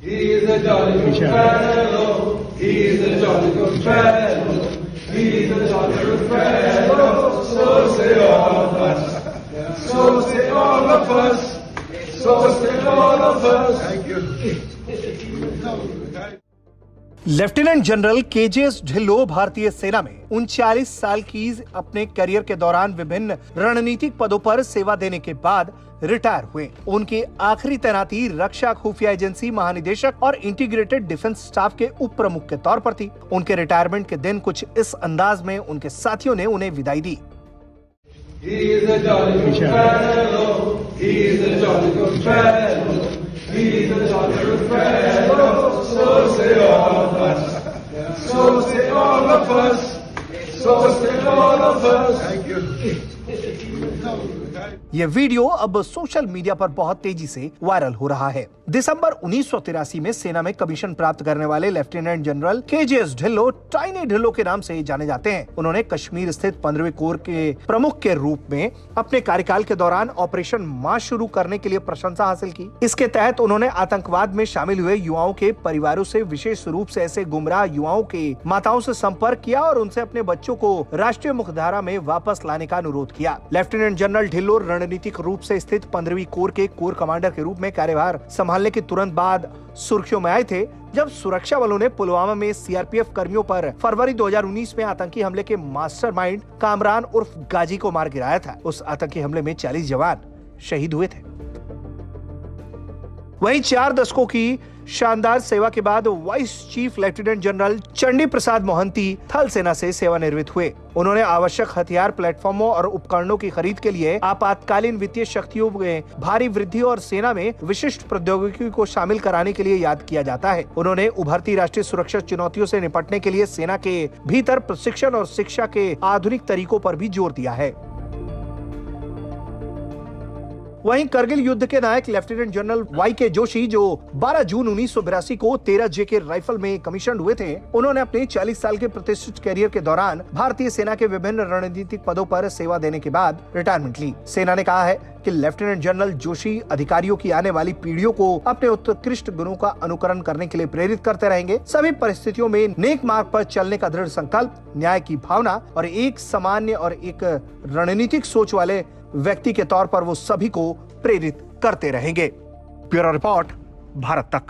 He's a jolly good fellow. He's a jolly good fellow. He's a jolly good fellow. So say all of us. So say all of us. So say all of us. Thank you. Lieutenant general KJS Dhillon भारतीय सेना में 39 साल की अपने career के दौरान विभिन्न रणनीतिक पदों पर सेवा देने के बाद रिटायर हुए। उनकी आखिरी तैनाती रक्षा खुफिया एजेंसी महानिदेशक और इंटीग्रेटेड डिफेंस स्टाफ के उप प्रमुख के तौर पर थी। उनके रिटायरमेंट के दिन कुछ इस अंदाज में उनके साथियों ने उन्हें विदाई दी। He's a jolly good fellow, so say all of us. So say all of us. So say all of us. Thank you. ये वीडियो अब सोशल मीडिया पर बहुत तेजी से वायरल हो रहा है। दिसंबर 1983 में सेना में कमीशन प्राप्त करने वाले lieutenant general KJS Dhillon tiny Dhillon के नाम से जाने जाते हैं। उन्होंने कश्मीर स्थित 15वीं कोर के प्रमुख के रूप में अपने कार्यकाल के दौरान ऑपरेशन मार्च शुरू करने के लिए प्रशंसा हासिल की। इसके तहत उन्होंने आतंकवाद में शामिल हुए युवाओं के परिवारों से, विशेष रूप से ऐसे गुमराह युवाओं के माताओं से संपर्क किया और उनसे अपने बच्चों को राष्ट्रीय मुख्यधारा में वापस लाने का अनुरोध किया। लेफ्टिनेंट जनरल ढिल्लों रणनीतिक रूप से स्थित 15वीं कोर के कोर कमांडर के रूप में कार्यभार संभालने के तुरंत बाद सुर्खियों में आए थे, जब सुरक्षा बलों ने पुलवामा में सीआरपीएफ कर्मियों पर फरवरी 2019 में आतंकी हमले के मास्टरमाइंड कामरान उर्फ गाजी को मार गिराया था। उस आतंकी हमले में 40 जवान शहीद हुए थे। वहीं 4 दशकों की शानदार सेवा के बाद vice chief lieutenant general Chandi Prasad Mohanty थल सेना से सेवानिवृत्त हुए। उन्होंने आवश्यक हथियार, प्लेटफॉर्मों और उपकरणों की खरीद के लिए आपातकालीन वित्तीय शक्तियों में भारी वृद्धि और सेना में विशिष्ट प्रौद्योगिकी को शामिल कराने के लिए याद किया जाता है। उन्होंने उभरती राष्ट्रीय सुरक्षा चुनौतियों से निपटने के लिए सेना के भीतर प्रशिक्षण और शिक्षा के आधुनिक तरीकों पर भी जोर दिया है। वहीं करगिल युद्ध के नायक लेफ्टिनेंट जनरल वाई.के. जोशी, जो 12 जून 1982 को 13 जेके राइफल में कमीशन हुए थे, उन्होंने अपने 40 साल के प्रतिष्ठित करियर के दौरान भारतीय सेना के विभिन्न रणनीतिक पदों पर सेवा देने के बाद रिटायरमेंट ली। सेना ने कहा है कि लेफ्टिनेंट जनरल जोशी अधिकारियों की आने वाली पीढ़ियों को अपने उत्कृष्ट गुणों का अनुकरण करने के लिए प्रेरित करते रहेंगे। सभी परिस्थितियों में नेक मार्ग पर चलने का दृढ़ संकल्प, न्याय की भावना और एक सामान्य और एक रणनीतिक सोच वाले व्यक्ति के तौर पर वो सभी को प्रेरित करते रहेंगे। ब्यूरो रिपोर्ट, भारत तक।